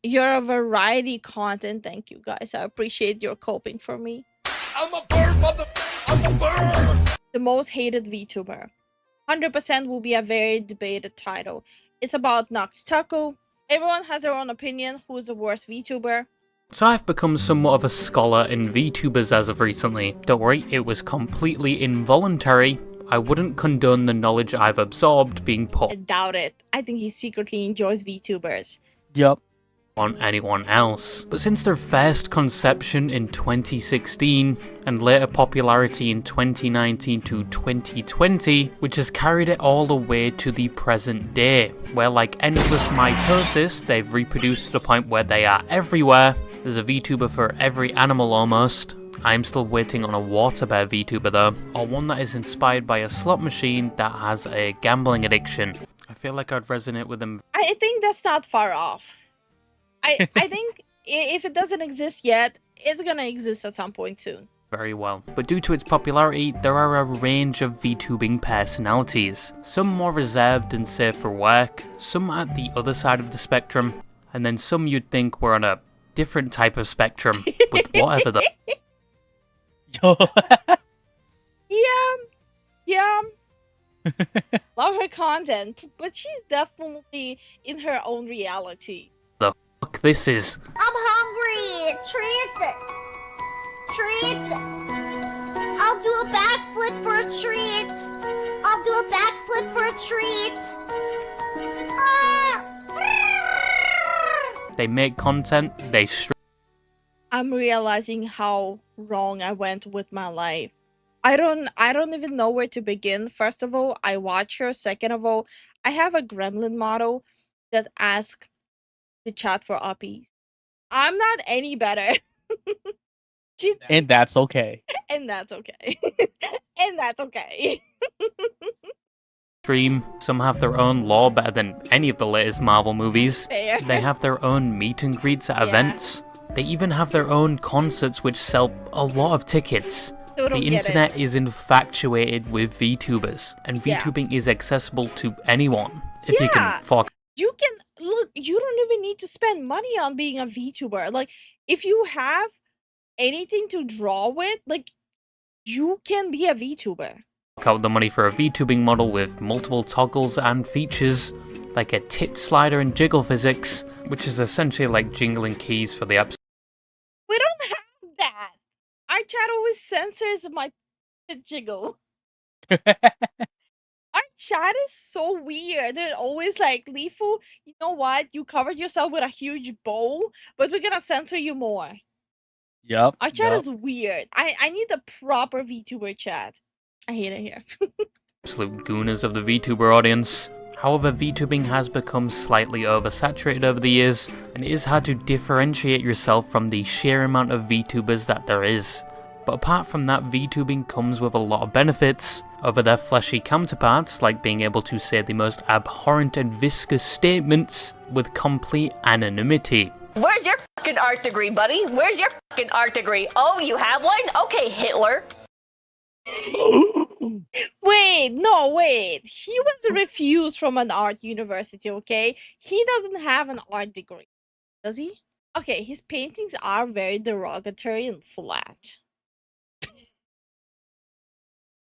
You're a variety content. Thank you guys. I appreciate your coping for me. I'm a bird, mother. I'm a bird. The most hated VTuber. 100% will be a very debated title. It's about Nox Taku. Everyone has their own opinion who's the worst VTuber. So I've become somewhat of a scholar in VTubers as of recently. Don't worry, it was completely involuntary. I wouldn't condone the knowledge I've absorbed being put I doubt it. I think he secretly enjoys VTubers. Yup. on anyone else. But since their first conception in 2016 and later popularity in 2019 to 2020, which has carried it all the way to the present day, where like endless mitosis, they've reproduced to the point where they are everywhere. There's a VTuber for every animal almost. I'm still waiting on a water bear VTuber though, or one that is inspired by a slot machine that has a gambling addiction. I feel like I'd resonate with them. I think that's not far off. I think if it doesn't exist yet, it's gonna exist at some point soon. Very well. But due to its popularity, there are a range of VTubing personalities. Some more reserved and safe for work, some at the other side of the spectrum, and then some you'd think were on a different type of spectrum, with whatever the... Yeah. Love her content, but she's definitely in her own reality. the fuck this is. I'm hungry! Treat! Treat! I'll do a backflip for a treat! I'll do a backflip for a treat! They make content, they I'm realizing how wrong I went with my life. I don't even know where to begin. First of all, I watch her. Second of all, I have a gremlin model that asks the chat for uppies. I'm not any better. And that's okay. And that's okay. And that's okay. stream. Some have their own lore better than any of the latest Marvel movies. Fair. They have their own meet and greets at Yeah. events. They even have their own concerts which sell a lot of tickets. Still don't The get internet it. is infatuated with VTubers, and Yeah. VTubing is accessible to anyone. If you Yeah. can fuck. You can look, you don't even need to spend money on being a VTuber. Like, if you have anything to draw with, like, you can be a VTuber. Out the money for a VTubing model with multiple toggles and features, like a tit slider and jiggle physics, which is essentially like jingling keys for the apps. We don't have that. Our chat always censors my jiggle. Our chat is so weird. They're always like, Lifu, you know what? You covered yourself with a huge bowl, but we're gonna censor you more. Yup. Our chat is weird. I need a proper VTuber chat. I hate it here. Absolute gooners of the VTuber audience. However, VTubing has become slightly oversaturated over the years, and it is hard to differentiate yourself from the sheer amount of VTubers that there is. But apart from that, VTubing comes with a lot of benefits over their fleshy counterparts, like being able to say the most abhorrent and viscous statements with complete anonymity. Where's your fucking art degree, buddy? Where's your fucking art degree? Oh, you have one? Okay, Hitler. Wait, no, wait. He was refused from an art university, okay? He doesn't have an art degree, does he? Okay, his paintings are very derogatory and flat.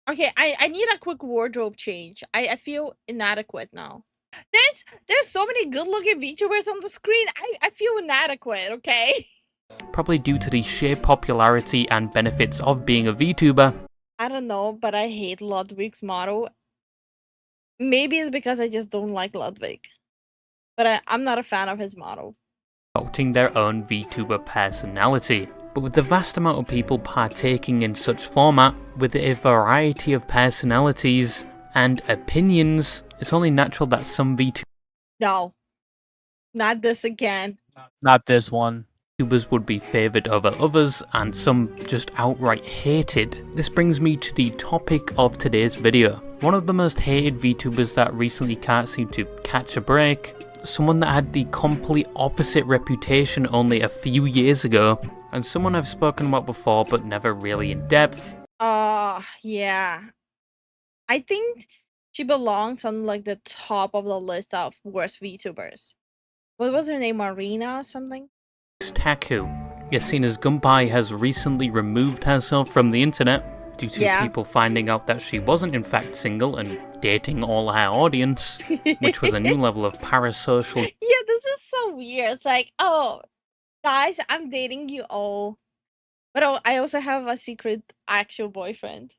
Okay, I need a quick wardrobe change. I feel inadequate now. There's so many good-looking VTubers on the screen. I feel inadequate, okay? Probably due to the sheer popularity and benefits of being a VTuber. I don't know, but I hate Ludwig's model. Maybe it's because I just don't like Ludwig. But I'm not a fan of his model. Adopting their own VTuber personality. But with the vast amount of people partaking in such format, with a variety of personalities and opinions, it's only natural that some No. Not this again. Not this one. VTubers would be favoured over others, and some just outright hated. This brings me to the topic of today's video. One of the most hated VTubers that recently can't seem to catch a break, someone that had the complete opposite reputation only a few years ago, and someone I've spoken about before but never really in depth. Yeah. I think she belongs on like the top of the list of worst VTubers. What was her name? Marina or something? Taku. Yes, seen as Gunpei has recently removed herself from the internet due to Yeah. people finding out that she wasn't in fact single and dating all her audience, which was a new level of parasocial Yeah, this is so weird. It's like, oh, guys, I'm dating you all. But I also have a secret actual boyfriend.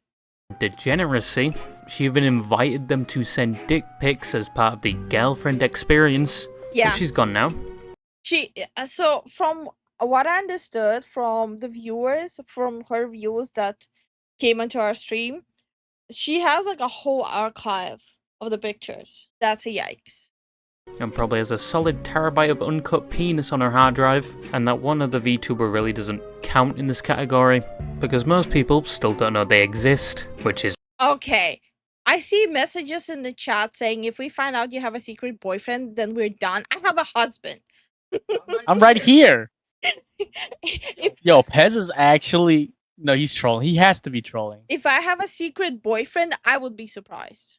degeneracy. She even invited them to send dick pics as part of the girlfriend experience. Yeah. But she's gone now. So from what I understood from the viewers, from her viewers that came into our stream, she has like a whole archive of the pictures. That's a yikes. And probably has a solid terabyte of uncut penis on her hard drive, and that one other VTuber really doesn't count in this category, because most people still don't know they exist, which is Okay. I see messages in the chat saying if we find out you have a secret boyfriend, then we're done. I have a husband. I'm right here. if, Yo, Pez is actually no, he's trolling. He has to be trolling. if I have a secret boyfriend, I would be surprised.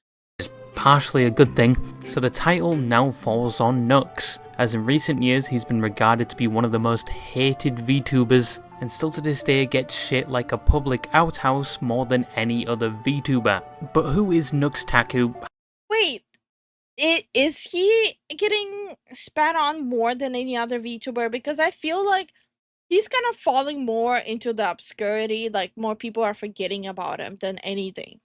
partially a good thing, so the title now falls on Nux, as in recent years he's been regarded to be one of the most hated VTubers, and still to this day gets shit like a public outhouse more than any other VTuber. But who is Nux Taku? Wait, is he getting spat on more than any other VTuber? Because I feel like he's kind of falling more into the obscurity, like more people are forgetting about him than anything.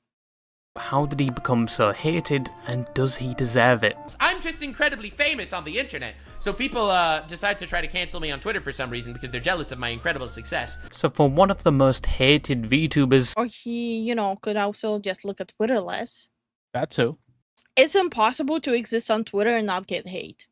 How did he become so hated, and does he deserve it? I'm just incredibly famous on the internet, so people decide to try to cancel me on Twitter for some reason because they're jealous of my incredible success. So for one of the most hated VTubers, Or he, could also just look at Twitter less. That too. It's impossible to exist on Twitter and not get hate.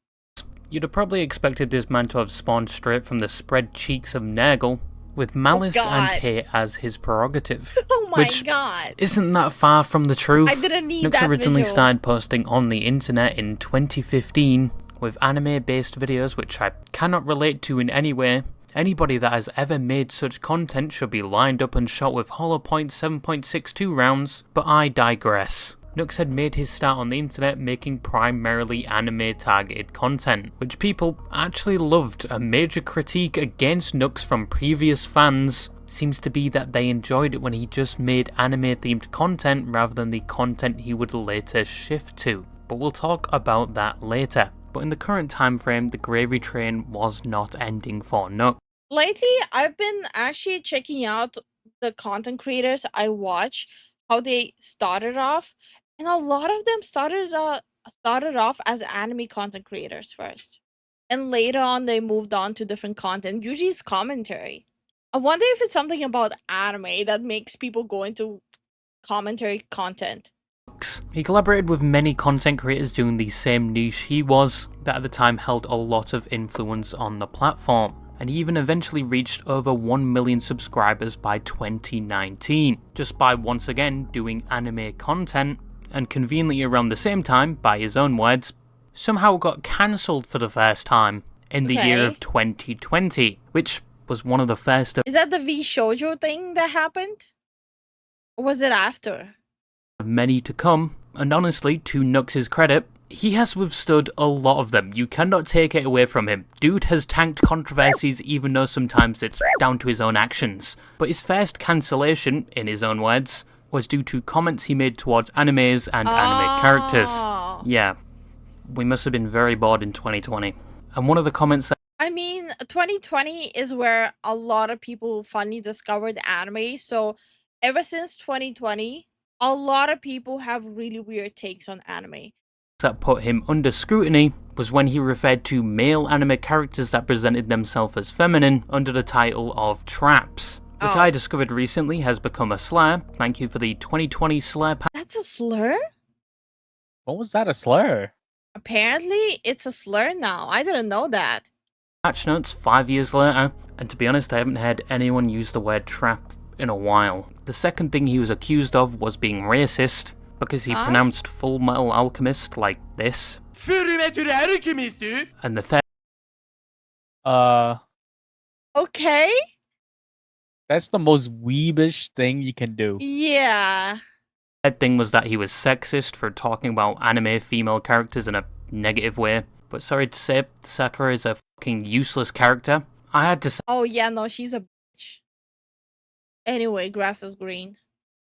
you'd have probably expected this man to have spawned straight from the spread cheeks of Nurgle, with malice God. and hate as his prerogative. Oh my which god. isn't that far from the truth. I didn't need Nux that originally visual. started posting on the internet in 2015 with anime-based videos which I cannot relate to in any way. Anybody that has ever made such content should be lined up and shot with hollow point 7.62 rounds, but I digress. Nux had made his start on the internet making primarily anime-targeted content, which people actually loved. A major critique against Nux from previous fans seems to be that they enjoyed it when he just made anime-themed content rather than the content he would later shift to. But we'll talk about that later. But in the current time frame, the gravy train was not ending for Nux. Lately, I've been actually checking out the content creators I watch, how they started off, and a lot of them started off as anime content creators first, and later on they moved on to different content. Usually, it's commentary. I wonder if it's something about anime that makes people go into commentary content. He collaborated with many content creators doing the same niche he was, that at the time held a lot of influence on the platform, and he even eventually reached over 1 million subscribers by 2019, just by once again doing anime content, and conveniently around the same time, by his own words, somehow got cancelled for the first time in the year Okay. of 2020, which was one of the first Is that the V Shoujo thing that happened? Or was it after? of many to come, and honestly, to Nux's credit, he has withstood a lot of them. You cannot take it away from him. Dude has tanked controversies even though sometimes it's down to his own actions. But his first cancellation, in his own words, was due to comments he made towards animes and anime characters. Oh. Yeah, we must have been very bored in 2020. And one of the comments that I mean, 2020 is where a lot of people finally discovered anime. So ever since 2020, a lot of people have really weird takes on anime. put him under scrutiny was when he referred to male anime characters that presented themselves as feminine under the title of traps, which Oh. I discovered recently has become a slur. Thank you for the 2020 slur That's a slur? What was that, a slur? Apparently, it's a slur now. I didn't know that. patch notes 5 years later, and to be honest, I haven't heard anyone use the word trap in a while. The second thing he was accused of was being racist, because he Huh? pronounced Full Metal Alchemist like this, and the third Okay? That's the most weebish thing you can do. Yeah. thing was that he was sexist for talking about anime female characters in a negative way, but sorry to say, Sakura is a fucking useless character. I had to Oh yeah, no, she's a bitch. Anyway, grass is green.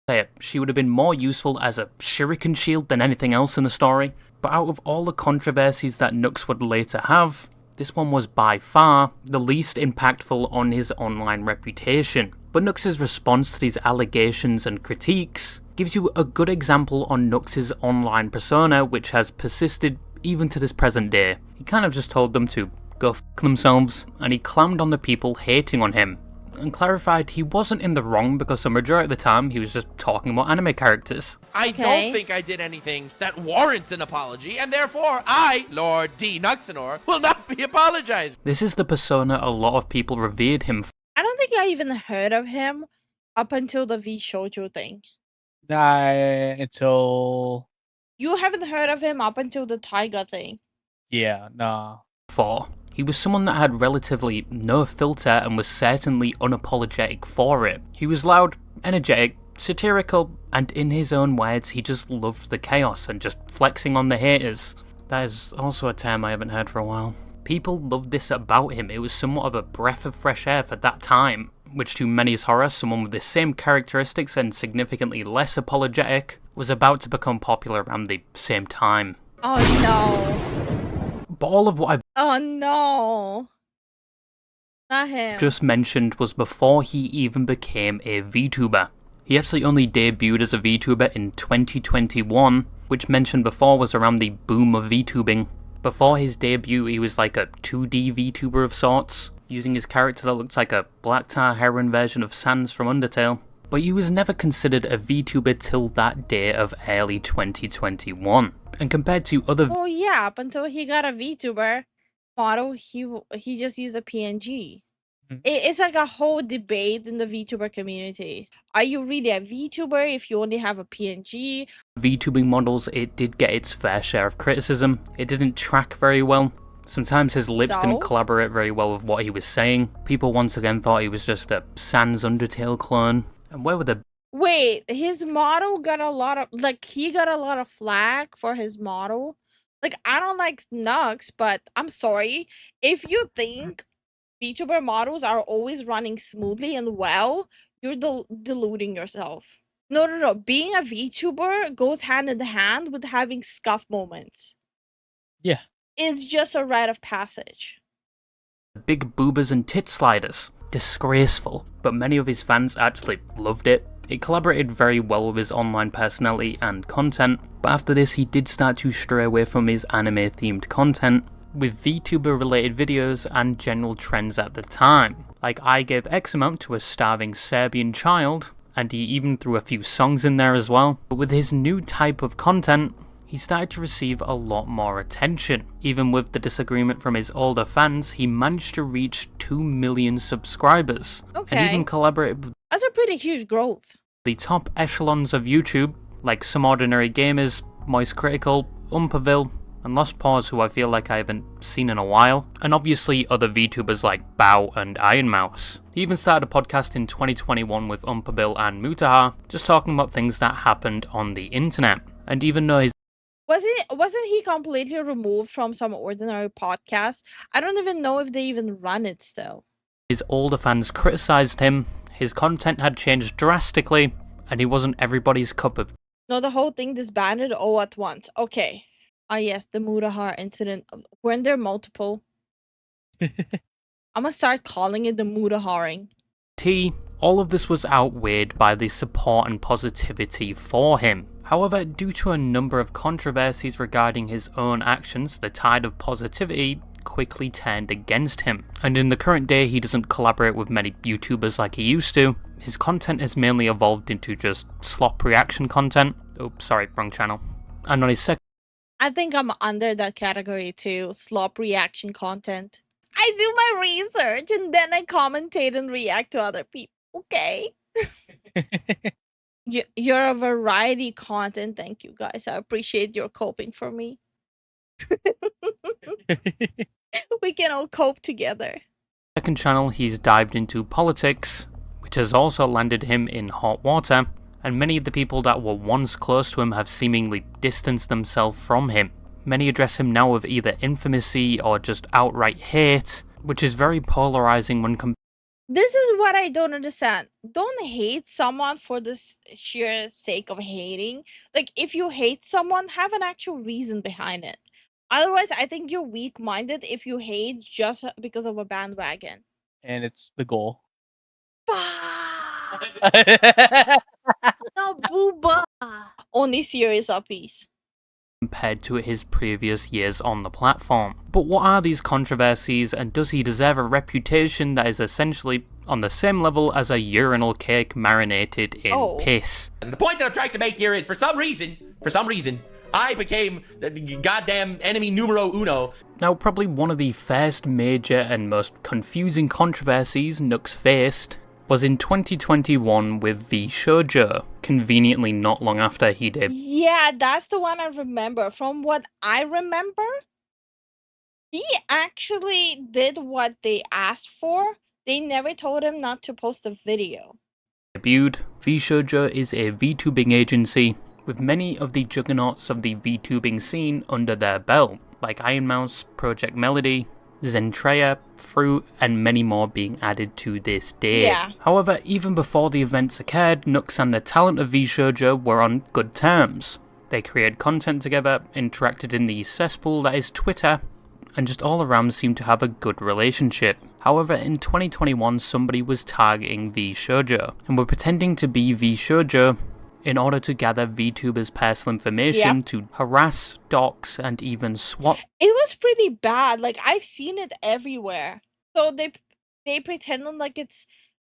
say it, she would have been more useful as a shuriken shield than anything else in the story. But out of all the controversies that Nux would later have, this one was by far the least impactful on his online reputation. But Nux's response to these allegations and critiques gives you a good example on Nux's online persona, which has persisted even to this present day. He kind of just told them to go fuck themselves, and he clammed on the people hating on him, and clarified he wasn't in the wrong because the majority of the time he was just talking about anime characters. I Okay. don't think I did anything that warrants an apology, and therefore I, Lord D. Nuxanor, will not be apologizing. This is the persona a lot of people revered him for. I don't think I even heard of him up until the V Shoujo thing. Until You haven't heard of him up until the Taiga thing. yeah, nah. He was someone that had relatively no filter and was certainly unapologetic for it. He was loud, energetic, satirical, and in his own words, he just loved the chaos and just flexing on the haters. That is also a term I haven't heard for a while. People loved this about him. It was somewhat of a breath of fresh air for that time, which to many's horror, someone with the same characteristics and significantly less apologetic was about to become popular around the same time. Oh no. But all of what I've Oh no. Not him. just mentioned was before he even became a VTuber. He actually only debuted as a VTuber in 2021, which mentioned before was around the boom of VTubing. Before his debut, he was like a 2D VTuber of sorts, using his character that looked like a black tar heroin version of Sans from Undertale. But he was never considered a VTuber till that day of early 2021. And compared to other Oh yeah, up until he got a VTuber model, he just used a PNG. Mhm. It's like a whole debate in the VTuber community. Are you really a VTuber if you only have a PNG? VTubing models, it did get its fair share of criticism. It didn't track very well. Sometimes his lips So? didn't collaborate very well with what he was saying. People once again thought he was just a Sans Undertale clone. And where were the Wait, his model got a lot of he got a lot of flack for his model. Like I don't like Nux, but I'm sorry. If you think VTuber models are always running smoothly and well, you're deluding yourself. No. Being a VTuber goes hand in hand with having scuff moments. Yeah. It's just a rite of passage. big boobers and tit sliders? Disgraceful. But many of his fans actually loved it. It collaborated very well with his online personality and content, but after this he did start to stray away from his anime themed content, with VTuber related videos and general trends at the time. Like I gave X amount to a starving Serbian child, and he even threw a few songs in there as well. But with his new type of content, he started to receive a lot more attention. Even with the disagreement from his older fans, he managed to reach 2 million subscribers. Okay. And even collaborated with That's a pretty huge growth. the top echelons of YouTube, like Some Ordinary Gamers, Moist Critical, Umperville, and Lost Paws, who I feel like I haven't seen in a while, and obviously other VTubers like Bao and Iron Mouse. He even started a podcast in 2021 with Umperville and Mutaha, just talking about things that happened on the internet. And even though his Wasn't he completely removed from Some Ordinary podcast? I don't even know if they even run it still. older fans criticised him, his content had changed drastically, and he wasn't everybody's cup of No, the whole thing disbanded all at once. Okay. Ah yes, the Mudahar incident. Weren't there multiple? I'm gonna start calling it the Mudaharing. tea. All of this was outweighed by the support and positivity for him. However, due to a number of controversies regarding his own actions, the tide of positivity quickly turned against him. And in the current day, he doesn't collaborate with many YouTubers like he used to. His content has mainly evolved into just slop reaction content. Oops, sorry, wrong channel. And on his second I think I'm under that category too. Slop reaction content. I do my research and then I commentate and react to other people. Okay. You're a variety content. Thank you guys. I appreciate your coping for me. We can all cope together. second channel, he's dived into politics, which has also landed him in hot water, and many of the people that were once close to him have seemingly distanced themselves from him. Many address him now with either infamousy or just outright hate, which is very polarizing when compared. This is what I don't understand. Don't hate someone for the sheer sake of hating. Like, if you hate someone, have an actual reason behind it. Otherwise, I think you're weak-minded if you hate just because of a bandwagon. And it's the goal. Fuck! No, booba! Only serious uppies. Compared to his previous years on the platform. But what are these controversies, and does he deserve a reputation that is essentially on the same level as a urinal cake marinated in piss? And the point that I'm trying to make here is, for some reason, I became the goddamn enemy numero uno. Now, probably one of the first major and most confusing controversies Nux faced was in 2021 with VShoujo, conveniently not long after he did. Yeah, that's the one I remember. From what I remember, he actually did what they asked for. They never told him not to post a video. Debuted. VShoujo is a VTubing agency with many of the juggernauts of the VTubing scene under their belt, like Iron Mouse, Project Melody, Zentreya, Fruit, and many more being added to this day. Yeah. However, even before the events occurred, Nux and the talent of VShoujo were on good terms. They created content together, interacted in the cesspool that is Twitter, and just all around seemed to have a good relationship. However, in 2021, somebody was targeting VShoujo, and were pretending to be VShoujo in order to gather VTubers' personal information to harass, dox, and even swap. It was pretty bad. Like, I've seen it everywhere. So they pretended like it's,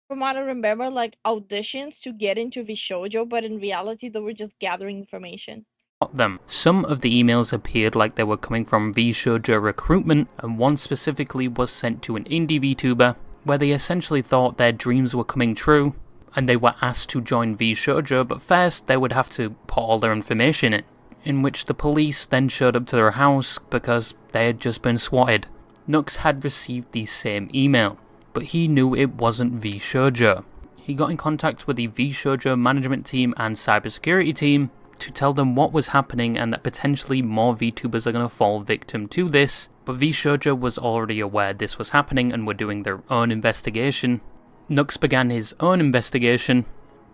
from what I remember, like auditions to get into VShoujo, but in reality they were just gathering information. Them. Some of the emails appeared like they were coming from VShoujo recruitment, and one specifically was sent to an indie VTuber, where they essentially thought their dreams were coming true, and they were asked to join VShoujo, but first they would have to put all their information in which the police then showed up to their house because they had just been swatted. Nux had received the same email, but he knew it wasn't VShoujo. He got in contact with the VShoujo management team and cybersecurity team to tell them what was happening and that potentially more VTubers are going to fall victim to this, but VShoujo was already aware this was happening and were doing their own investigation. Nux began his own investigation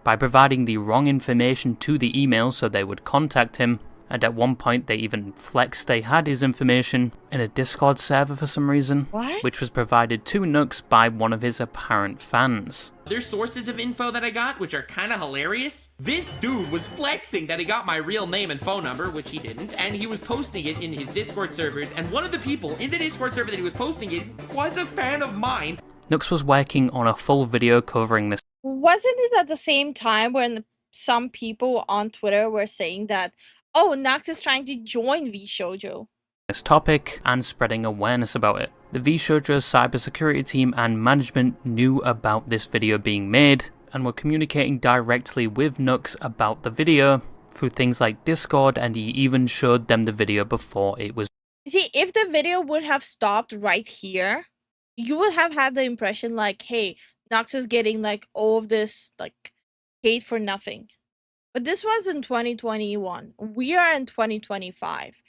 by providing the wrong information to the email so they would contact him, and at one point they even flexed they had his information in a Discord server for some reason, which was provided to Nux by one of his apparent fans. There's sources of info that I got, which are kind of hilarious. This dude was flexing that he got my real name and phone number, which he didn't, and he was posting it in his Discord servers, and one of the people in the Discord server that he was posting it was a fan of mine. Nux was working on a full video covering this. Wasn't it at the same time when some people on Twitter were saying that, oh, Nux is trying to join VShoujo? This topic and spreading awareness about it. The VShoujo cybersecurity team and management knew about this video being made and were communicating directly with Nux about the video through things like Discord, and he even showed them the video before it was. See, if the video would have stopped right here, you would have had the impression like, hey, Nux is getting like all of this like hate for nothing. But this was in 2021. We are in 2025.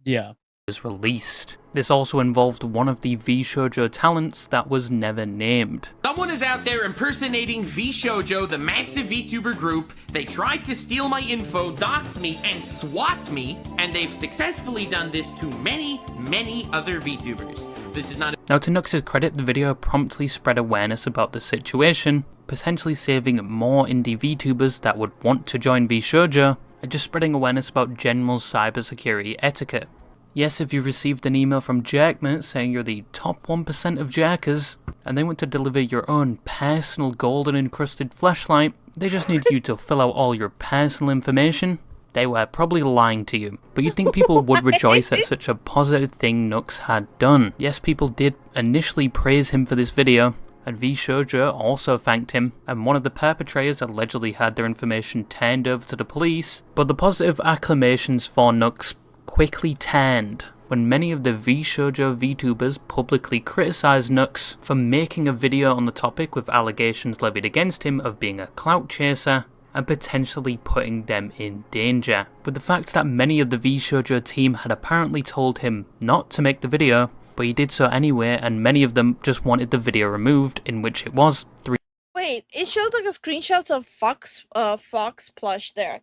Yeah. Was released. This also involved one of the VShoujo talents that was never named. Someone is out there impersonating VShoujo, the massive VTuber group. They tried to steal my info, dox me, and swat me, and they've successfully done this to many, many other VTubers. This is not. Now, to Nux's credit, the video promptly spread awareness about the situation, potentially saving more indie VTubers that would want to join VShoujo, and just spreading awareness about general cybersecurity etiquette. Yes, if you received an email from Jerkmate saying you're the top 1% of jerkers, and they want to deliver your own personal golden encrusted fleshlight, they just need you to fill out all your personal information, they were probably lying to you. But you'd think people would rejoice at such a positive thing Nux had done. Yes, people did initially praise him for this video, and VShoujo also thanked him, and one of the perpetrators allegedly had their information turned over to the police, but the positive acclamations for Nux quickly turned when many of the VShoujo VTubers publicly criticised Nux for making a video on the topic with allegations levied against him of being a clout chaser, and potentially putting them in danger. With the fact that many of the VShoujo team had apparently told him not to make the video, but he did so anyway, and many of them just wanted the video removed, in which it was 3 Wait, it shows like a screenshot of Fox plush there.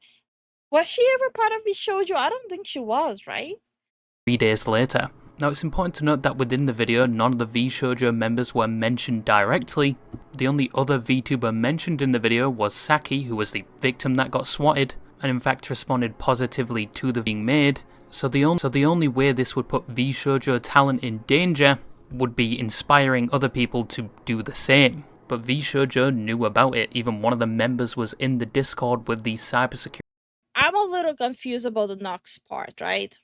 Was she ever part of VShoujo? I don't think she was, right? days later. Now it's important to note that within the video, none of the VShoujo members were mentioned directly. The only other VTuber mentioned in the video was Saki, who was the victim that got swatted, and in fact responded positively to the being made. So the only way this would put VShoujo talent in danger would be inspiring other people to do the same. But VShoujo knew about it. Even one of the members was in the Discord with the cybersecurity. I'm a little confused about the Nox part, right?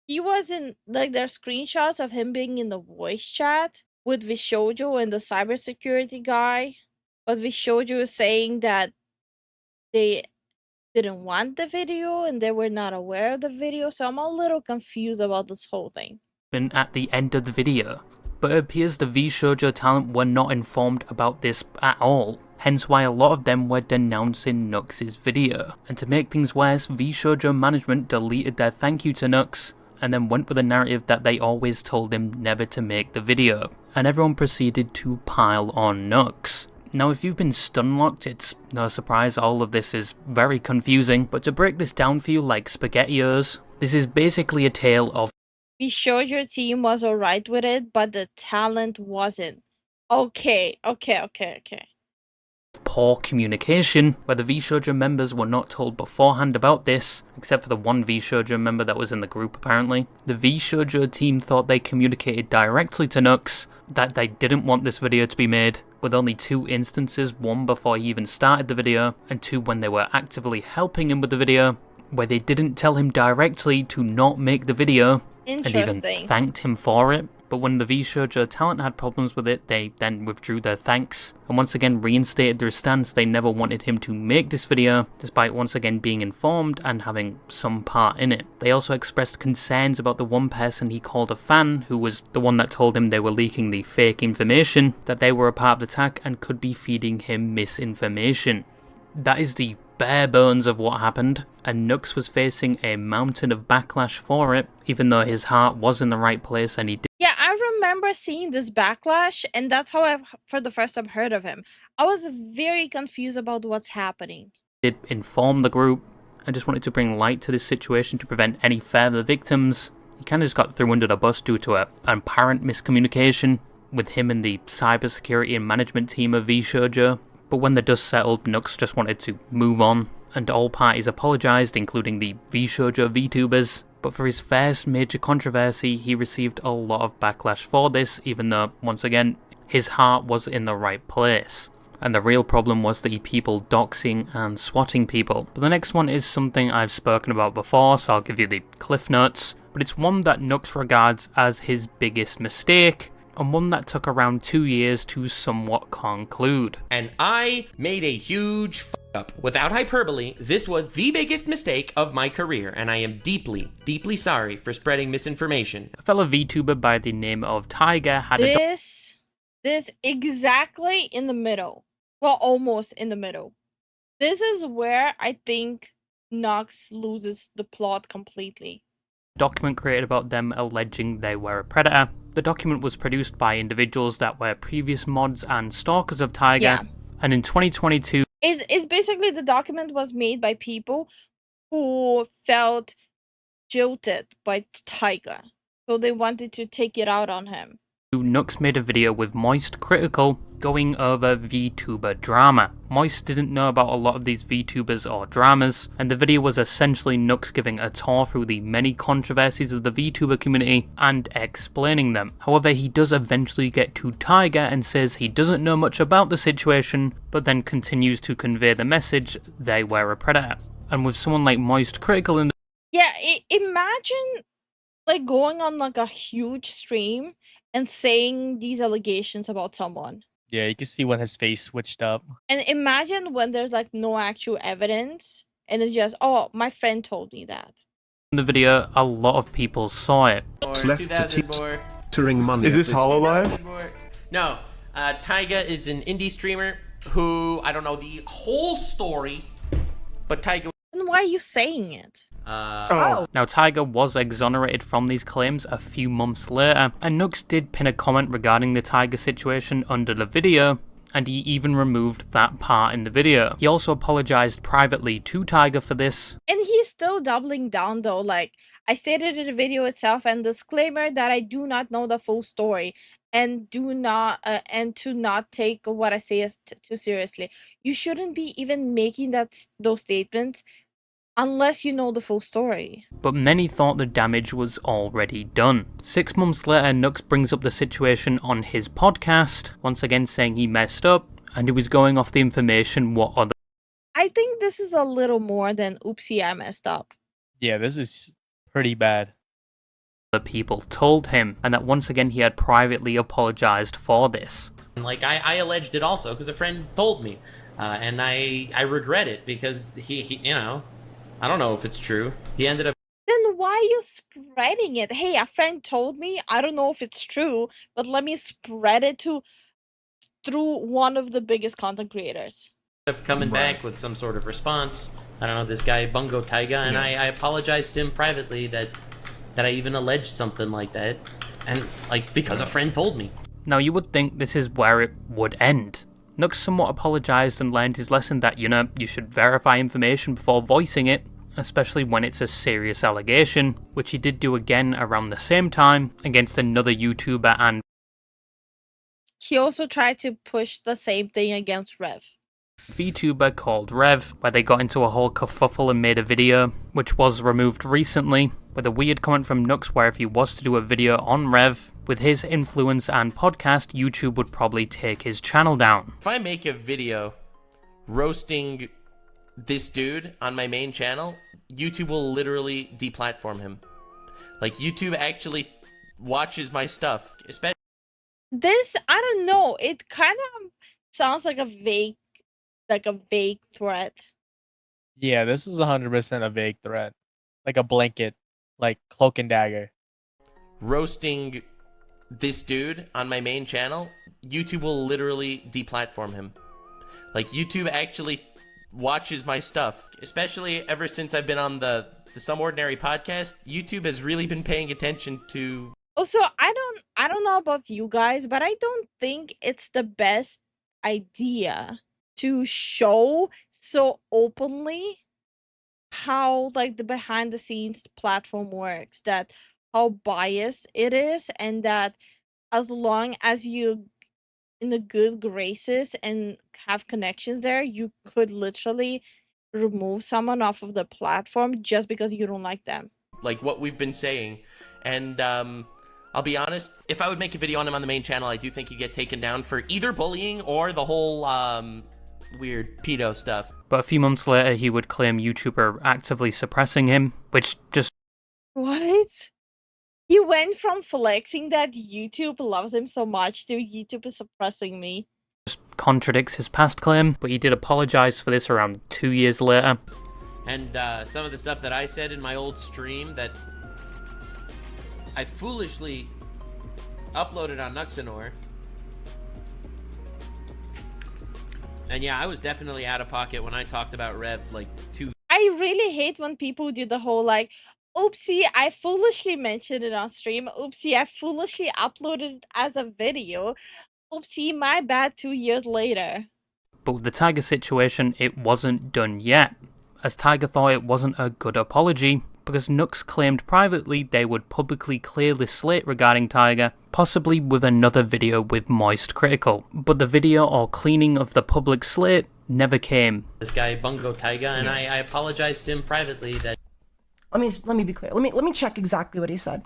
He was in, like, there's screenshots of him being in the voice chat with VShoujo and the cybersecurity guy. But VShoujo is saying that they didn't want the video and they were not aware of the video. So I'm a little confused about this whole thing. At the end of the video, but it appears the VShoujo talent were not informed about this at all, hence why a lot of them were denouncing Nux's video. And to make things worse, VShoujo management deleted their thank you to Nux, and then went with a narrative that they always told him never to make the video, and everyone proceeded to pile on Nux. Now if you've been stunlocked, it's no surprise all of this is very confusing, but to break this down for you like SpaghettiOs, this is basically a tale of VShoujo team was alright with it, but the talent wasn't. Okay. poor communication, where the VShoujo members were not told beforehand about this, except for the one VShoujo member that was in the group apparently. The VShoujo team thought they communicated directly to Nux that they didn't want this video to be made, with only 2 instances, one before he even started the video, and 2 when they were actively helping him with the video, where they didn't tell him directly to not make the video, and even thanked him for it. But when the VShoujo talent had problems with it, they then withdrew their thanks, and once again reinstated their stance they never wanted him to make this video, despite once again being informed and having some part in it. They also expressed concerns about the one person he called a fan, who was the one that told him they were leaking the fake information, that they were a part of the attack and could be feeding him misinformation. That is the bare bones of what happened, and Nux was facing a mountain of backlash for it, even though his heart was in the right place and he did. Yeah, I remember seeing this backlash, and that's how I, for the first time, heard of him. I was very confused about what's happening. Did inform the group. I just wanted to bring light to this situation to prevent any further victims. He kind of just got thrown under the bus due to an apparent miscommunication with him and the cybersecurity and management team of VShoujo. But when the dust settled, Nux just wanted to move on, and all parties apologised, including the VShoujo VTubers. But for his first major controversy, he received a lot of backlash for this, even though, once again, his heart was in the right place. And the real problem was the people doxing and swatting people. But the next one is something I've spoken about before, so I'll give you the cliff notes. But it's one that Nux regards as his biggest mistake, and one that took around 2 years to somewhat conclude. And I made a huge up. Without hyperbole, this was the biggest mistake of my career, and I am deeply, deeply sorry for spreading misinformation. A fellow VTuber by the name of Tiger had this exactly in the middle. Well, almost in the middle. This is where I think Nox loses the plot completely. document created about them alleging they were a predator. The document was produced by individuals that were previous mods and stalkers of Tiger, and in 2022... It's basically the document was made by people who felt jilted by Tiger, so they wanted to take it out on him. Nux made a video with Moist Critical going over VTuber drama. Moist didn't know about a lot of these VTubers or dramas, and the video was essentially Nux giving a tour through the many controversies of the VTuber community and explaining them. However, he does eventually get to Tiger and says he doesn't know much about the situation, but then continues to convey the message they were a predator. And with someone like Moist Critical in the... Yeah, imagine like going on like a huge stream and saying these allegations about someone. Yeah, you can see when his face switched up. And imagine when there's like no actual evidence and it's just, oh, my friend told me that. In the video, a lot of people saw it. Left to teetering money. Is this HoloLive? No, Tyga is an indie streamer who, I don't know the whole story, but Tiger. Then why are you saying it? Oh. Now, Tiger was exonerated from these claims a few months later, and Nux did pin a comment regarding the Tiger situation under the video, and he even removed that part in the video. He also apologized privately to Tiger for this. And he's still doubling down though. Like, I stated in the video itself, and disclaimer that I do not know the full story, and do not and to not take what I say as too seriously. You shouldn't be even making those statements unless you know the full story. But many thought the damage was already done. 6 months later, Nux brings up the situation on his podcast, once again saying he messed up, and he was going off the information what other I think this is a little more than oopsie, I messed up. Yeah, this is pretty bad. people told him, and that once again he had privately apologized for this. Like, I alleged it also because a friend told me, and I regret it because he, you know, I don't know if it's true. He ended up. Then why are you spreading it? Hey, a friend told me, I don't know if it's true, but let me spread it through one of the biggest content creators. Coming back with some sort of response. I don't know, this guy Bungo Taiga, and I apologized to him privately that I even alleged something like that, and like because a friend told me. Now you would think this is where it would end. Nux somewhat apologized and learned his lesson that, you know, you should verify information before voicing it, especially when it's a serious allegation, which he did do again around the same time against another YouTuber, and he also tried to push the same thing against Rev. VTuber called Rev, where they got into a whole kerfuffle and made a video, which was removed recently, with a weird comment from Nux where if he was to do a video on Rev, with his influence and podcast, YouTube would probably take his channel down. If I make a video roasting this dude on my main channel, YouTube will literally deplatform him. Like, YouTube actually watches my stuff. Especially This, I don't know, it kind of sounds like a vague threat. Yeah, this is 100% a vague threat. Like a blanket, like cloak and dagger. roasting this dude on my main channel, YouTube will literally deplatform him. Like, YouTube actually watches my stuff, especially ever since I've been on the Some Ordinary podcast. YouTube has really been paying attention to. Also, I don't know about you guys, but I don't think it's the best idea to show so openly how, like, the behind the scenes platform works, that how biased it is, and that as long as you in the good graces and have connections there, you could literally remove someone off of the platform just because you don't like them. Like, what we've been saying. And I'll be honest, if I would make a video on him on the main channel, I do think he'd get taken down for either bullying or the whole weird pedo stuff. But a few months later, he would claim YouTube are actively suppressing him, which just What? He went from flexing that YouTube loves him so much to YouTube is suppressing me. contradicts his past claim, but he did apologize for this around 2 years later. And some of the stuff that I said in my old stream that I foolishly uploaded on Nuxanor. And yeah, I was definitely out of pocket when I talked about Rev like 2. I really hate when people do the whole like, oopsie, I foolishly mentioned it on stream. Oopsie, I foolishly uploaded it as a video. Oopsie, my bad 2 years later. But with the Tiger situation, it wasn't done yet, as Tiger thought it wasn't a good apology, because Nux claimed privately they would publicly clear the slate regarding Tiger, possibly with another video with Moist Critical. But the video or cleaning of the public slate never came. This guy Bungo Taiga, and I apologized to him privately that. Let me be clear. Let me check exactly what he said.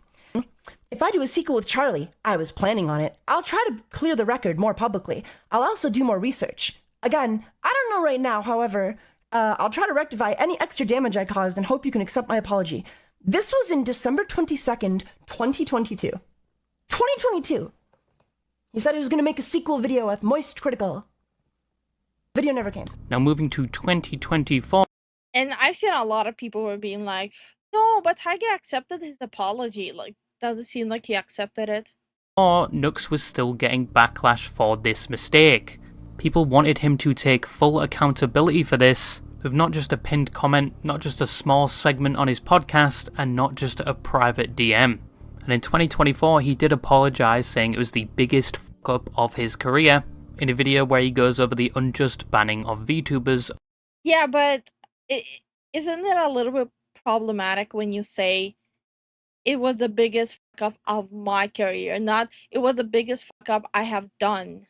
If I do a sequel with Charlie, I was planning on it. I'll try to clear the record more publicly. I'll also do more research. Again, I don't know right now, however, I'll try to rectify any extra damage I caused and hope you can accept my apology. This was in December 22nd, 2022. 2022! He said he was going to make a sequel video with Moist Critical. Video never came. Now moving to 2024. And I've seen a lot of people were being like, no, but Tiger accepted his apology. Like, does it seem like he accepted it? Or Nux was still getting backlash for this mistake. People wanted him to take full accountability for this, with not just a pinned comment, not just a small segment on his podcast, and not just a private DM. And in 2024, he did apologise, saying it was the biggest fuck-up of his career, in a video where he goes over the unjust banning of VTubers. Yeah, but isn't it a little bit problematic when you say it was the biggest fuck-up of my career, not it was the biggest fuck-up I have done?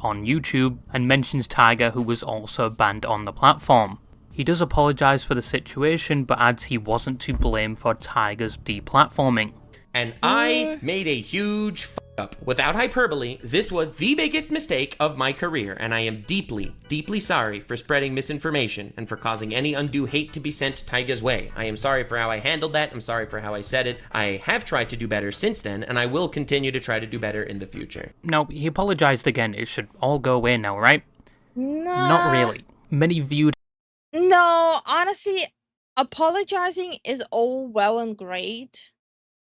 On YouTube, and mentions Tiger, who was also banned on the platform. He does apologise for the situation, but adds he wasn't to blame for Tiger's deplatforming. And I made a huge fuck up. Without hyperbole, this was the biggest mistake of my career, and I am deeply, deeply sorry for spreading misinformation and for causing any undue hate to be sent Taiga's way. I am sorry for how I handled that. I'm sorry for how I said it. I have tried to do better since then, and I will continue to try to do better in the future. Now, he apologised again. It should all go away now, right? Nah. Not really. Many viewed... No, honestly, apologizing is all well and great,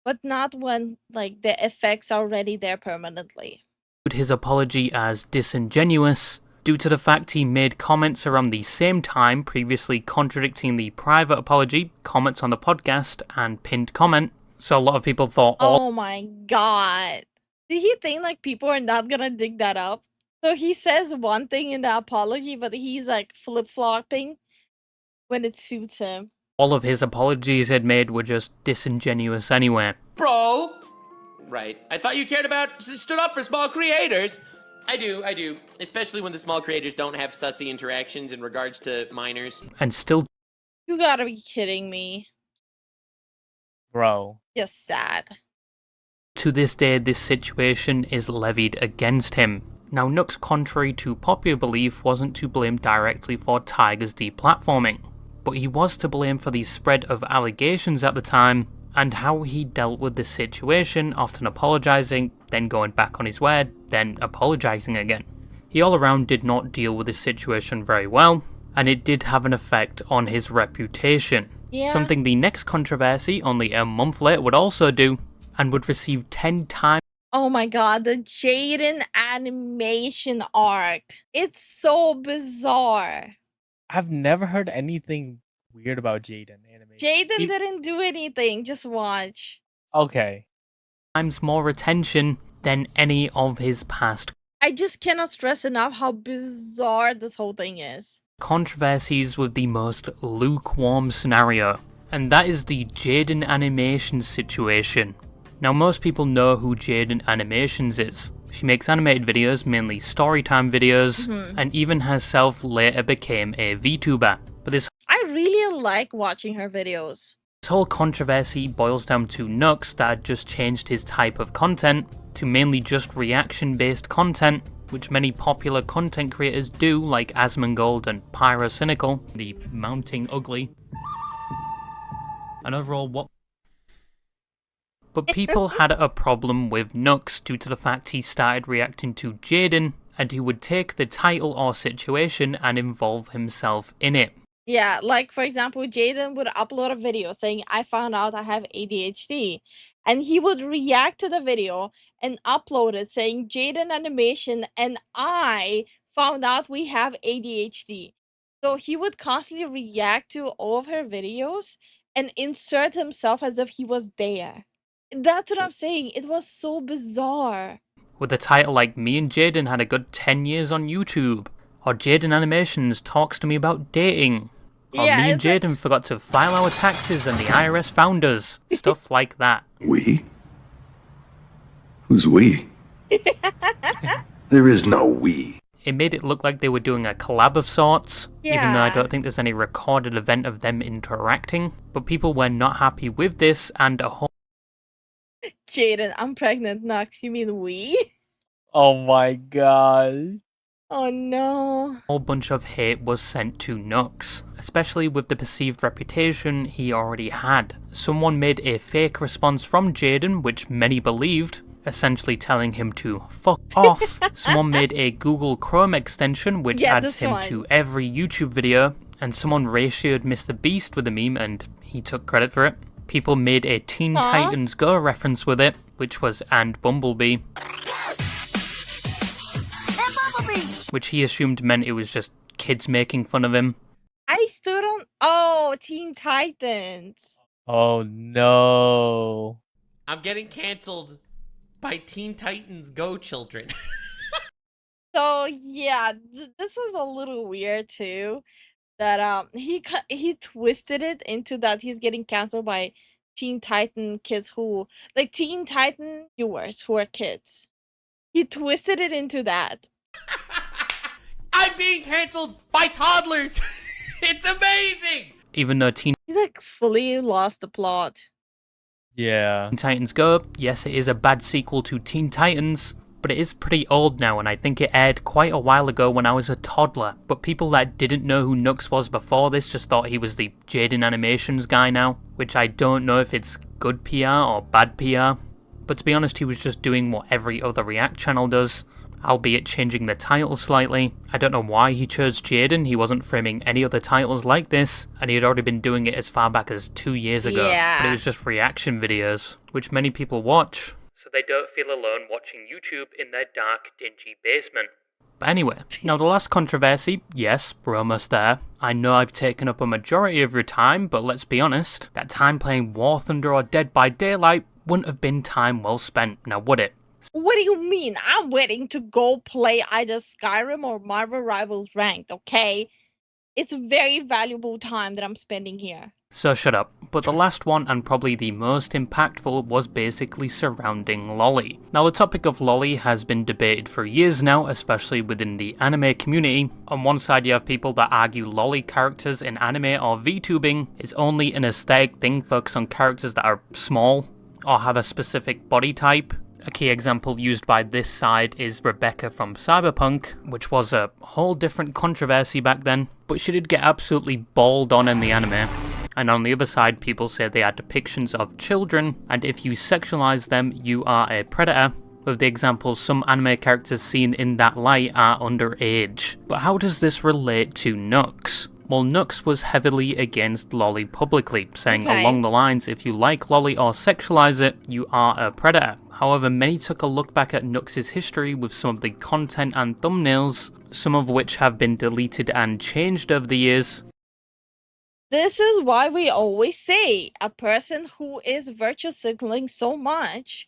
but not when, like, the effects are already there permanently. his apology as disingenuous, due to the fact he made comments around the same time, previously contradicting the private apology, comments on the podcast, and pinned comment. So a lot of people thought... Oh my god. Did he think, like, people are not gonna dig that up? So he says one thing in the apology, but he's, like, flip-flopping when it suits him. All of his apologies he'd made were just disingenuous anyway. Bro! Right. I thought you cared about, stood up for small creators. I do. Especially when the small creators don't have sussy interactions in regards to minors. And still... You gotta be kidding me. Bro. Just sad. To this day, this situation is levied against him. Now, Nux, contrary to popular belief, wasn't to blame directly for Tiger's deplatforming, but he was to blame for the spread of allegations at the time, and how he dealt with the situation, often apologising, then going back on his word, then apologising again. He all around did not deal with the situation very well, and it did have an effect on his reputation. Yeah. Something the next controversy, only a month later, would also do, and would receive 10 times... Oh my god, the Jaden animation arc. It's so bizarre. I've never heard anything weird about Jaden animation. Jaden didn't do anything, just watch. Okay. times more attention than any of his past I just cannot stress enough how bizarre this whole thing is. controversies with the most lukewarm scenario, and that is the Jaden Animations situation. Now, most people know who Jaden Animations is. She makes animated videos, mainly storytime videos, and even herself later became a VTuber. But this I really like watching her videos. whole controversy boils down to Nux that had just changed his type of content to mainly just reaction-based content, which many popular content creators do, like Asmongold and Pyrocynical, the Mounting Ugly. And overall, what... But people had a problem with Nux due to the fact he started reacting to Jaden, and he would take the title or situation and involve himself in it. Yeah, like for example, Jaden would upload a video saying, I found out I have ADHD. And he would react to the video and upload it saying, Jaden Animation and I found out we have ADHD. So he would constantly react to all of her videos and insert himself as if he was there. That's what I'm saying. It was so bizarre. With a title like Me and Jaden had a good 10 years on YouTube, or Jaden Animations talks to me about dating, or Yeah, me and it's like- Jaden forgot to file our taxes and the IRS found us, stuff like that. We? Who's we? There is no we. It made it look like they were doing a collab of sorts, even though I Yeah. don't think there's any recorded event of them interacting, but people were not happy with this, and a whole Jaden, I'm pregnant. Nux, you mean we? Oh my god. Oh no. bunch of hate was sent to Nux, especially with the perceived reputation he already had. Someone made a fake response from Jaden, which many believed, essentially telling him to fuck off. Someone made a Google Chrome extension, which Yeah, adds this him one. to every YouTube video, and someone ratioed Mr. Beast with a meme, and he took credit for it. People made a Teen Aw. Titans Go reference with it, which was "and Bumblebee," which he assumed meant it was just kids making fun of him. I still don't. Oh, Teen Titans. Oh no. I'm getting canceled by Teen Titans Go children. So yeah, this was a little weird too. That he twisted it into that he's getting canceled by Teen Titan kids who like Teen Titan viewers who are kids. He twisted it into that. I'm being canceled by toddlers. It's amazing. Even though Teen He like fully lost the plot. Yeah. Titans Go, yes, it is a bad sequel to Teen Titans, but it is pretty old now, and I think it aired quite a while ago when I was a toddler. But people that didn't know who Nux was before this just thought he was the Jaden Animations guy now, which I don't know if it's good PR or bad PR. But to be honest, he was just doing what every other React channel does, albeit changing the title slightly. I don't know why he chose Jaden, he wasn't framing any other titles like this, and he had already been doing it as far back as 2 years ago. Yeah. But it was just reaction videos, which many people watch, so they don't feel alone watching YouTube in their dark, dingy basement. But anyway, now the last controversy, yes, we're almost there. I know I've taken up a majority of your time, but let's be honest, that time playing War Thunder or Dead by Daylight wouldn't have been time well spent, now would it? What do you mean? I'm waiting to go play either Skyrim or Marvel Rivals Ranked, okay? It's a very valuable time that I'm spending here. So shut up. But the last one, and probably the most impactful, was basically surrounding Lolly. Now the topic of Lolly has been debated for years now, especially within the anime community. On one side you have people that argue Lolly characters in anime or VTubing is only an aesthetic thing focused on characters that are small or have a specific body type. A key example used by this side is Rebecca from Cyberpunk, which was a whole different controversy back then, but she did get absolutely balled on in the anime. And on the other side, people say they are depictions of children, and if you sexualize them, you are a predator. With the examples, some anime characters seen in that light are underage. But how does this relate to Nux? Well, Nux was heavily against Lolly publicly, saying along the lines, if you like Lolly or sexualize it, you are a predator. However, many took a look back at Nux's history with some of the content and thumbnails, some of which have been deleted and changed over the years. This is why we always say a person who is virtue signaling so much,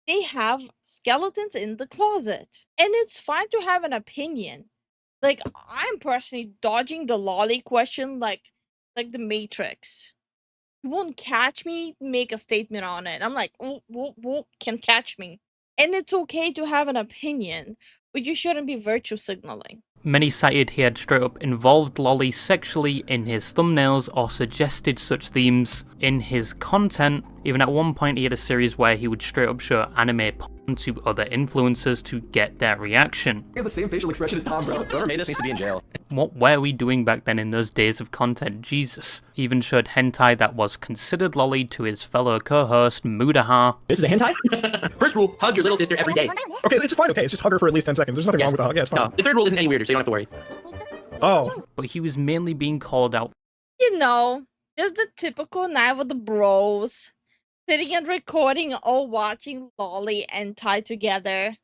they have skeletons in the closet. And it's fine to have an opinion. Like, I'm personally dodging the Lolly question like the Matrix. You won't catch me, make a statement on it. I'm like, can catch me. And it's okay to have an opinion, but you shouldn't be virtue signaling. Many cited he had straight up involved Lolly sexually in his thumbnails or suggested such themes in his content. Even at one point he had a series where he would straight up show anime porn to other influencers to get their reaction. He has the same facial expression as Tom, bro. Whoever made this needs to be in jail. What were we doing back then in those days of content? Jesus. He even showed hentai that was considered Lolly to his fellow co-host Mudaha. This is a hentai? First rule, hug your little sister every day. Okay, it's fine, okay, it's just hug her for at least 10 seconds. There's nothing wrong with the hug, yeah, it's fine. No, the third rule isn't any weirder, so you don't have to worry. Oh. But he was mainly being called out. You know, just the typical night with the bros. Sitting and recording or watching Lolly and Ty together.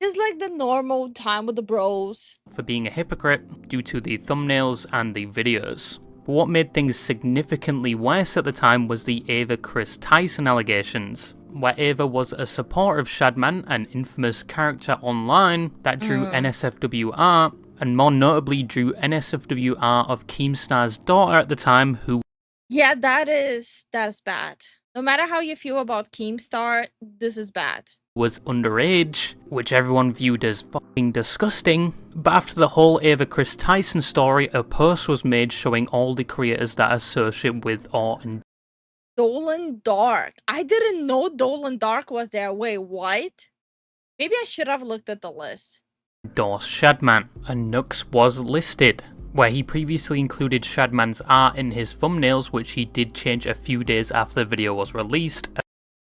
Just like the normal time with the bros. For being a hypocrite due to the thumbnails and the videos. But what made things significantly worse at the time was the Ava Chris Tyson allegations, where Ava was a supporter of Shadman, an infamous character online that drew NSFWR, and more notably drew NSFWR of Keemstar's daughter at the time, who... Yeah, that's bad. No matter how you feel about Keemstar, this is bad. Was underage, which everyone viewed as fucking disgusting. But after the whole Ava Chris Tyson story, a post was made showing all the creators that associate with or Dolan Dark. I didn't know Dolan Dark was there. Wait, what? Maybe I should have looked at the list. endorse Shadman, and Nux was listed, where he previously included Shadman's art in his thumbnails, which he did change a few days after the video was released.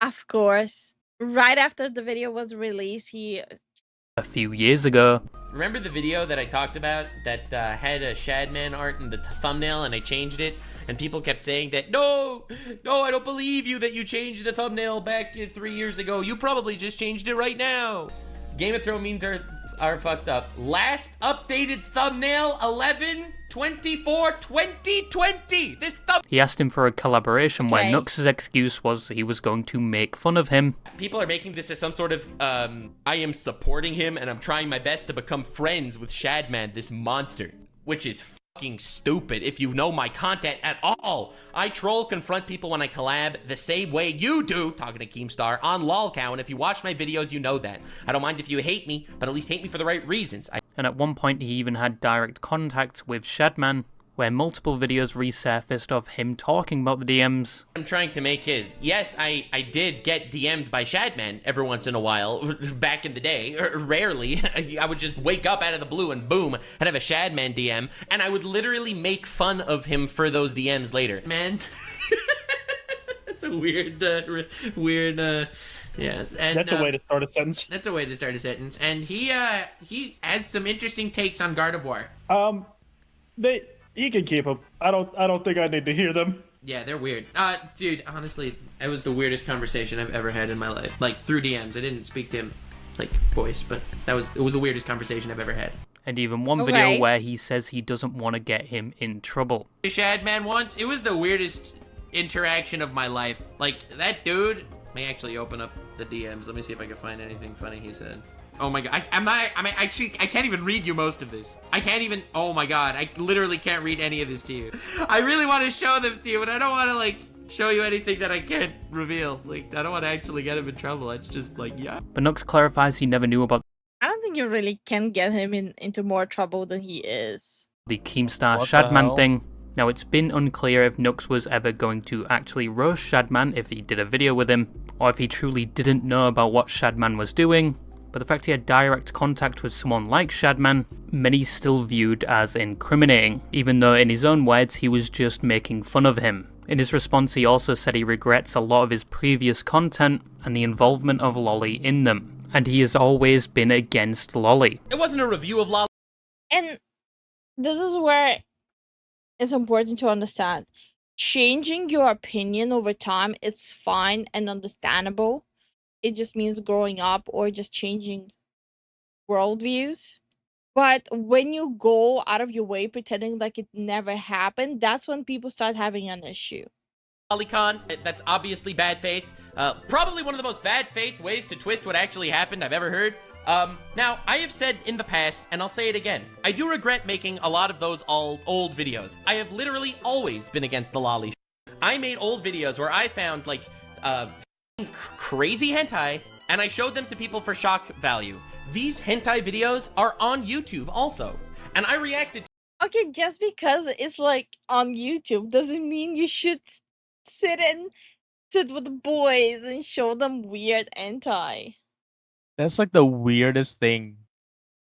Of course. Right after the video was released, a few years ago. Remember the video that I talked about that had a Shadman art in the thumbnail and I changed it? And people kept saying that, no, I don't believe you that you changed the thumbnail back 3 years ago. You probably just changed it right now. Game of Thrones are fucked up. Last updated thumbnail 11/24/2020. This thumb. He asked him for a collaboration where Okay. Nux's excuse was he was going to make fun of him. People are making this as some sort of, I am supporting him and I'm trying my best to become friends with Shadman, this monster. Which is fucking stupid if you know my content at all. I troll confront people when I collab the same way you do, talking to Keemstar, on LolCow, and if you watch my videos, you know that. I don't mind if you hate me, but at least hate me for the right reasons. And at one point he even had direct contact with Shadman, where multiple videos resurfaced of him talking about the DMs. I'm trying to make his. Yes, I did get DM'd by Shadman every once in a while, back in the day, rarely. I would just wake up out of the blue and boom, I'd have a Shadman DM, and I would literally make fun of him for those DMs later. Man, that's a weird, yeah. And, That's a way to start a sentence. That's a way to start a sentence. And he has some interesting takes on Gardevoir. He can keep them. I don't think I need to hear them. Yeah, they're weird. Dude, honestly, it was the weirdest conversation I've ever had in my life. Like, through DMs. I didn't speak to him, like, voice, but it was the weirdest conversation I've ever had. And even one video where he says he doesn't want to get him in trouble. Shadman once, it was the weirdest interaction of my life. Like, that dude may actually open up the DMs. Let me see if I can find anything funny he said. Oh my god, I can't even read you most of this. I can't even, oh my god, I literally can't read any of this to you. I really want to show them to you, but I don't want to, like, show you anything that I can't reveal. Like, I don't want to actually get him in trouble. It's just like, yeah. But Nux clarifies he never knew about I don't think you really can get him into more trouble than he is. the Keemstar What the Shadman hell? thing. Now, it's been unclear if Nux was ever going to actually roast Shadman if he did a video with him, or if he truly didn't know about what Shadman was doing. But the fact he had direct contact with someone like Shadman, many still viewed as incriminating, even though in his own words he was just making fun of him. In his response, he also said he regrets a lot of his previous content and the involvement of Lolly in them, and he has always been against Lolly. It wasn't a review of Lolly. And this is where it's important to understand. Changing your opinion over time is fine and understandable. It just means growing up or just changing worldviews. But when you go out of your way pretending like it never happened, that's when people start having an issue. LollyCon, that's obviously bad faith. Probably one of the most bad faith ways to twist what actually happened I've ever heard. Now, I have said in the past, and I'll say it again, I do regret making a lot of those old videos. I have literally always been against the lolly. I made old videos where I found, like, crazy hentai, and I showed them to people for shock value. These hentai videos are on YouTube also, and I reacted to Okay, just because it's like on YouTube doesn't mean you should sit with the boys and show them weird hentai. That's like the weirdest thing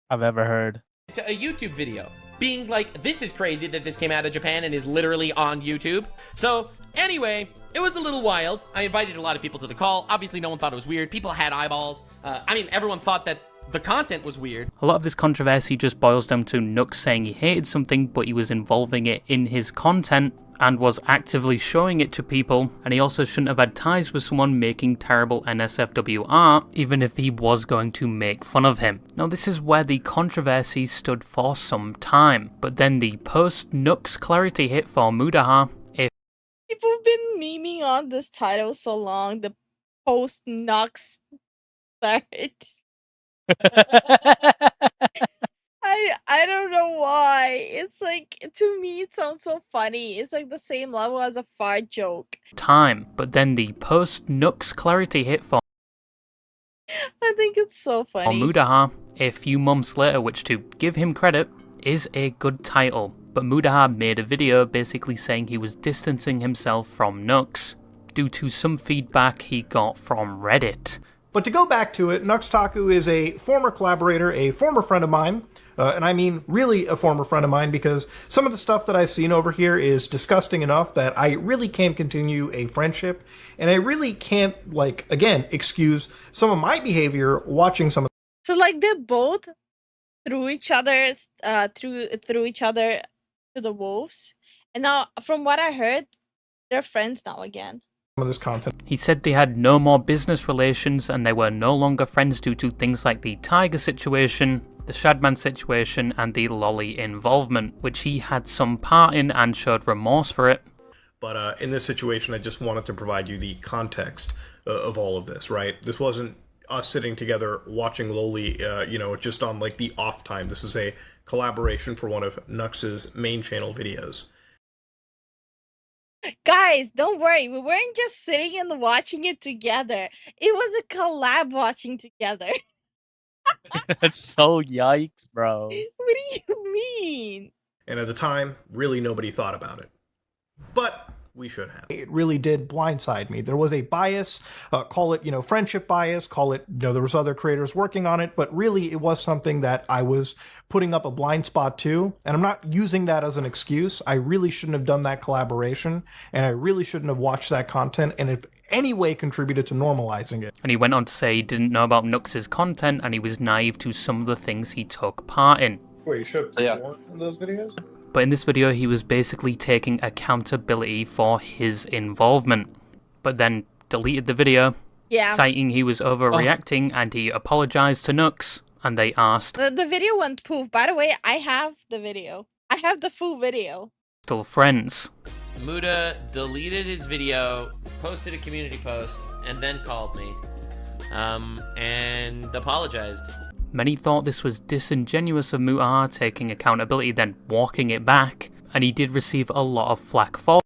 I've ever heard. a YouTube video being like, this is crazy that this came out of Japan and is literally on YouTube. So anyway, it was a little wild. I invited a lot of people to the call. Obviously, no one thought it was weird. People had eyeballs. I mean, everyone thought that the content was weird. A lot of this controversy just boils down to Nux saying he hated something, but he was involving it in his content and was actively showing it to people, and he also shouldn't have had ties with someone making terrible NSFW art, even if he was going to make fun of him. Now, this is where the controversy stood for some time, but then the post-Nux clarity hit for Mudaha. People have been memeing on this title so long, the post-Nux clarity. I don't know why. It's like, to me, it sounds so funny. It's like the same level as a fart joke. But then the post-Nux clarity hit for I think it's so funny. Mudaha a few months later, which, to give him credit, is a good title. But Mudaha made a video basically saying he was distancing himself from Nux due to some feedback he got from Reddit. But to go back to it, Nux Taku is a former collaborator, a former friend of mine, and I mean really a former friend of mine, because some of the stuff that I've seen over here is disgusting enough that I really can't continue a friendship, and I really can't, like, again, excuse some of my behavior watching some of. So like they both threw each other threw each other to the wolves, and now from what I heard, they're friends now again. Of this content. He said they had no more business relations and they were no longer friends due to things like the Tiger situation. the Shadman situation, and the lolly involvement, which he had some part in and showed remorse for it. But in this situation, I just wanted to provide you the context of all of this, right? This wasn't us sitting together watching Loli, just on like the off time. This is a collaboration for one of Nux's main channel videos. Guys, don't worry. We weren't just sitting and watching it together. It was a collab watching together. That's so yikes, bro. What do you mean? And at the time, really nobody thought about it. But we should have. It really did blindside me. There was a bias, call it, friendship bias, call it, there was other creators working on it, but really it was something that I was putting up a blind spot to, and I'm not using that as an excuse. I really shouldn't have done that collaboration, and I really shouldn't have watched that content, and if any way contributed to normalizing it. And he went on to say he didn't know about Nux's content, and he was naive to some of the things he took part in. Wait, you should have more in those videos? But in this video, he was basically taking accountability for his involvement, but then deleted the video, citing he was overreacting, and he apologized to Nux, and they asked... The video went poof. By the way, I have the video. I have the full video. Still friends. Muda deleted his video, posted a community post, and then called me, and apologized. Many thought this was disingenuous of Mutaha taking accountability then walking it back, and he did receive a lot of flack for.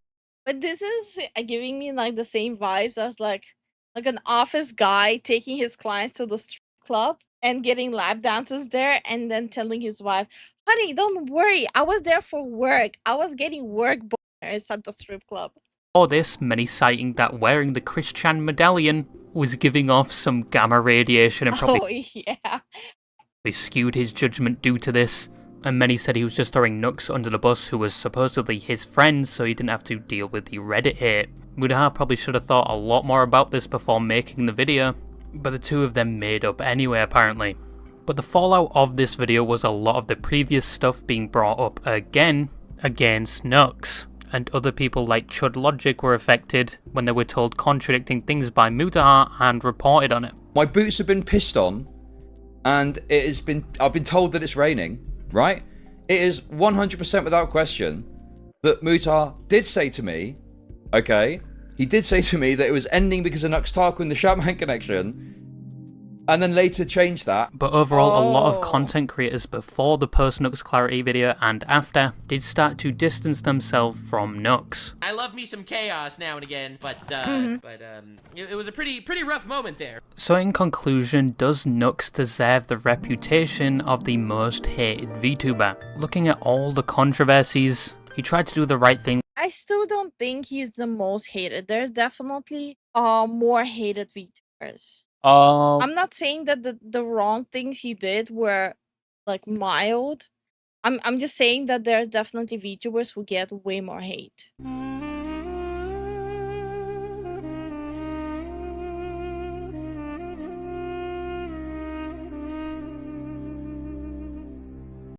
But this is giving me like the same vibes as like an office guy taking his clients to the strip club and getting lap dances there and then telling his wife, honey, don't worry, I was there for work. I was getting work bonus at the strip club. For this, many citing that wearing the Christian medallion was giving off some gamma radiation and probably skewed his judgment due to this, and many said he was just throwing Nux under the bus, who was supposedly his friend, so he didn't have to deal with the Reddit hate. Mutaha probably should have thought a lot more about this before making the video, but the two of them made up anyway apparently. But the fallout of this video was a lot of the previous stuff being brought up again against Nux, and other people like Chud Logic were affected when they were told contradicting things by Mutaha and reported on it. My boots have been pissed on, and I've been told that it's raining, right? It is 100% without question that Mutaha did say to me, okay, he did say to me that it was ending because of Nux Taku and the Shaman connection, and then later changed that. But overall, a lot of content creators before the post-Nux Clarity video and after did start to distance themselves from Nux. I love me some chaos now and again, but it was a pretty rough moment there. So in conclusion, does Nux deserve the reputation of the most hated VTuber? Looking at all the controversies, he tried to do the right thing. I still don't think he's the most hated. There's definitely more hated VTubers. I'm not saying that the wrong things he did were like mild. I'm just saying that there's definitely VTubers who get way more hate.